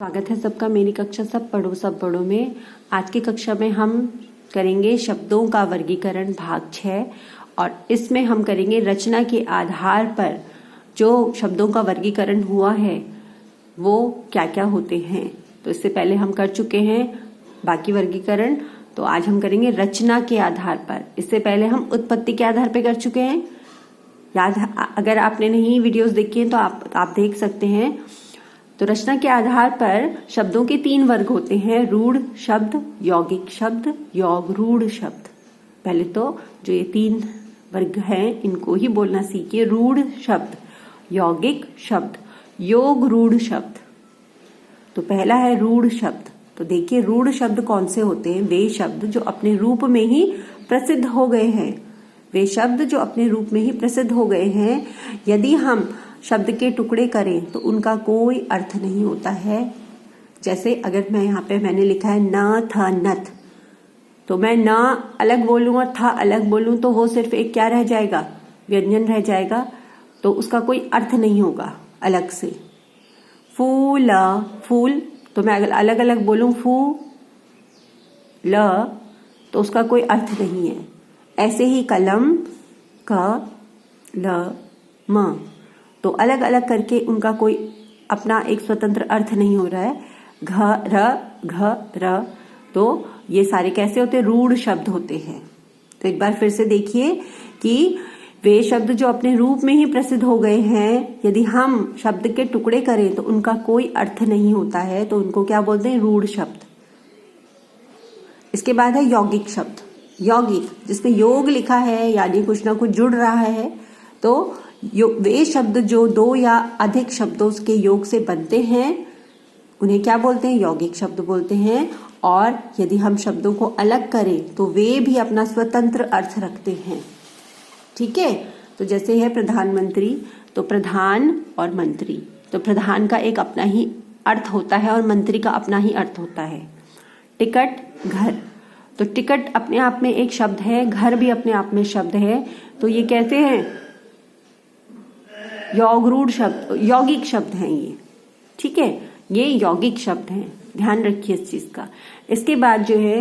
स्वागत है सबका मेरी कक्षा सब पढ़ो में। आज की कक्षा में हम करेंगे शब्दों का वर्गीकरण भाग 6 और इसमें हम करेंगे रचना के आधार पर जो शब्दों का वर्गीकरण हुआ है वो क्या क्या होते हैं। तो इससे पहले हम कर चुके हैं बाकी वर्गीकरण, तो आज हम करेंगे रचना के आधार पर। इससे पहले हम उत्पत्ति के आधार पर कर चुके हैं। याद, अगर आपने नहीं वीडियोस देखी हैं तो आप देख सकते हैं। तो रचना के आधार पर शब्दों के 3 वर्ग होते हैं, रूढ़ शब्द, यौगिक शब्द, योग रूढ़ शब्द। पहले तो जो ये 3 वर्ग हैं इनको ही बोलना सीखिए। रूढ़ शब्द, यौगिक शब्द, योग रूढ़ शब्द। तो पहला है रूढ़ शब्द। तो देखिए रूढ़ शब्द कौन से होते हैं? वे शब्द जो अपने रूप में ही प्रसिद्ध हो गए हैं। वे शब्द जो अपने रूप में ही प्रसिद्ध हो गए हैं, यदि हम शब्द के टुकड़े करें तो उनका कोई अर्थ नहीं होता है। जैसे अगर मैं यहाँ पे मैंने लिखा है न था नथ, तो मैं न अलग बोलूं और था अलग बोलूं तो वो सिर्फ एक क्या रह जाएगा? व्यंजन रह जाएगा। तो उसका कोई अर्थ नहीं होगा अलग से। फूल, फूल, तो मैं अगर अलग अलग बोलूं फू ल तो उसका कोई अर्थ नहीं है। ऐसे ही कलम, क ल म, तो अलग अलग करके उनका कोई अपना एक स्वतंत्र अर्थ नहीं हो रहा है। घ र, तो ये सारे कैसे होते हैं? रूढ़ शब्द होते हैं। तो एक बार फिर से देखिए कि वे शब्द जो अपने रूप में ही प्रसिद्ध हो गए हैं, यदि हम शब्द के टुकड़े करें तो उनका कोई अर्थ नहीं होता है, तो उनको क्या बोलते हैं? रूढ़ शब्द। इसके बाद है यौगिक शब्द। यौगिक जिसमें योग लिखा है, यानी कुछ ना कुछ जुड़ रहा है। तो वे शब्द जो 2 या अधिक शब्दों के योग से बनते हैं उन्हें क्या बोलते हैं? यौगिक शब्द बोलते हैं। और यदि हम शब्दों को अलग करें तो वे भी अपना स्वतंत्र अर्थ रखते हैं। ठीक है। तो जैसे है प्रधानमंत्री, तो प्रधान और मंत्री, तो प्रधान का एक अपना ही अर्थ होता है और मंत्री का अपना ही अर्थ होता है। टिकट, घर, तो टिकट अपने आप में एक शब्द है, घर भी अपने आप में शब्द है। तो ये कैसे हैं? योग शब्द, यौगिक शब्द हैं ये। ठीक है, ये यौगिक शब्द हैं, ध्यान रखिए इस चीज का। इसके बाद जो है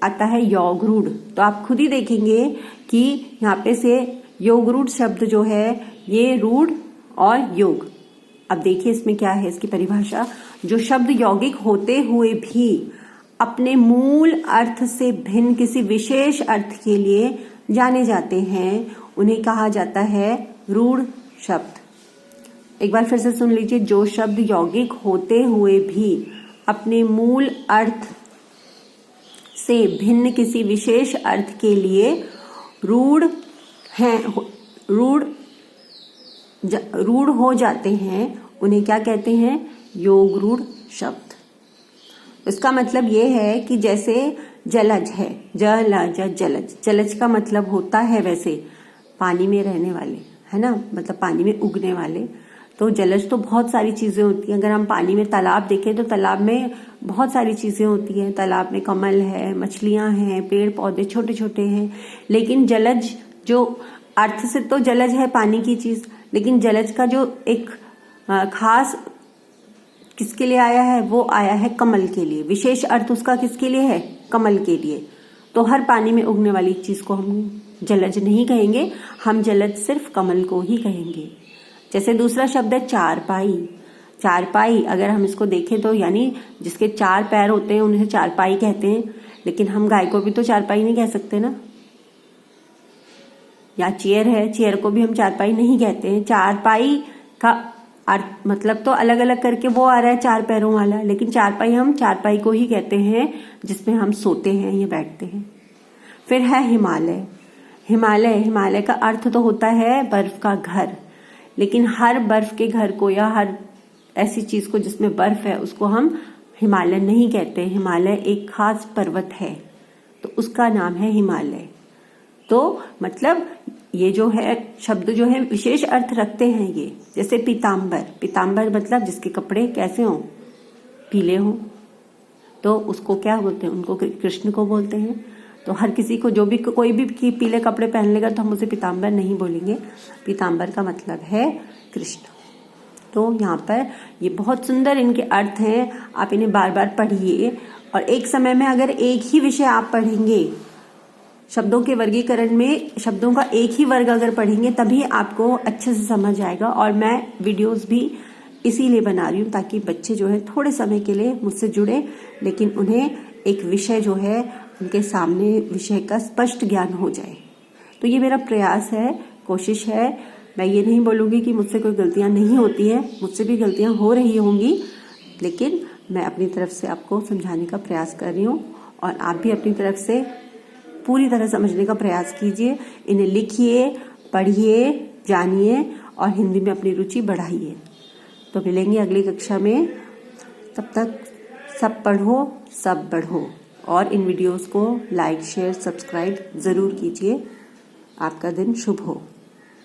आता है योग रूढ़। तो आप खुद ही देखेंगे कि यहाँ पे से योग रूढ़ शब्द जो है ये रूढ़ और योग। अब देखिए इसमें क्या है इसकी परिभाषा। जो शब्द यौगिक होते हुए भी अपने मूल अर्थ से भिन्न किसी विशेष अर्थ के लिए जाने जाते हैं, उन्हें कहा जाता है रूढ़ शब्द। एक बार फिर से सुन लीजिए। जो शब्द यौगिक होते हुए भी अपने मूल अर्थ से भिन्न किसी विशेष अर्थ के लिए रूढ़ हो जाते हैं, उन्हें क्या कहते हैं? योग रूढ़ शब्द। इसका मतलब ये है कि जैसे जलज है, जलज, जलज का मतलब होता है वैसे पानी में रहने वाले, है ना, मतलब पानी में उगने वाले। तो जलज तो बहुत सारी चीजें होती हैं। अगर हम पानी में तालाब देखें तो तालाब में बहुत सारी चीजें होती हैं। तालाब में कमल है, मछलियां हैं, पेड़ पौधे छोटे छोटे हैं। लेकिन जलज जो अर्थ से तो जलज है पानी की चीज, लेकिन जलज का जो एक खास किसके लिए आया है? वो आया है कमल के लिए। विशेष अर्थ उसका किसके लिए है? कमल के लिए। तो हर पानी में उगने वाली चीज को हम जलज नहीं कहेंगे, हम जलज सिर्फ कमल को ही कहेंगे। जैसे दूसरा शब्द है चारपाई। चारपाई अगर हम इसको देखें तो यानी जिसके 4 पैर होते हैं उन्हें चारपाई कहते हैं। लेकिन हम गाय को भी तो चारपाई नहीं कह सकते ना। या चेयर है, चेयर को भी हम चारपाई नहीं कहते हैं। चारपाई का अर्थ मतलब तो अलग अलग करके वो आ रहा है 4 पैरों वाला, लेकिन चारपाई हम चारपाई को ही कहते हैं जिसमें हम सोते हैं या बैठते हैं। फिर है हिमालय। हिमालय का अर्थ तो होता है बर्फ का घर, लेकिन हर बर्फ के घर को या हर ऐसी चीज को जिसमें बर्फ है उसको हम हिमालय नहीं कहते। हिमालय एक खास पर्वत है तो उसका नाम है हिमालय। तो मतलब ये जो है शब्द जो है विशेष अर्थ रखते हैं ये। जैसे पीताम्बर, पीताम्बर मतलब जिसके कपड़े कैसे हों? पीले हों, तो उसको क्या बोलते हैं? उनको कृष्ण को बोलते हैं। तो हर किसी को जो भी कोई भी पीले कपड़े पहन लेगा तो हम उसे पीताम्बर नहीं बोलेंगे। पीताम्बर का मतलब है कृष्ण। तो यहाँ पर ये बहुत सुंदर इनके अर्थ हैं, आप इन्हें बार बार पढ़िए। और एक समय में अगर एक ही विषय आप पढ़ेंगे, शब्दों के वर्गीकरण में शब्दों का एक ही वर्ग अगर पढ़ेंगे तभी आपको अच्छे से समझ आएगा। और मैं वीडियोस भी इसीलिए बना रही हूँ ताकि बच्चे जो है थोड़े समय के लिए मुझसे जुड़े, लेकिन उन्हें एक विषय जो है उनके सामने विषय का स्पष्ट ज्ञान हो जाए। तो ये मेरा प्रयास है, कोशिश है। मैं ये नहीं बोलूँगी कि मुझसे कोई गलतियाँ नहीं होती हैं, मुझसे भी गलतियाँ हो रही होंगी, लेकिन मैं अपनी तरफ से आपको समझाने का प्रयास कर रही हूँ और आप भी अपनी तरफ से पूरी तरह समझने का प्रयास कीजिए। इन्हें लिखिए, पढ़िए, जानिए और हिंदी में अपनी रुचि बढ़ाइए। तो मिलेंगे अगली कक्षा में, तब तक सब पढ़ो सब बढ़ो। और इन वीडियोस को लाइक, शेयर, सब्सक्राइब ज़रूर कीजिए। आपका दिन शुभ हो।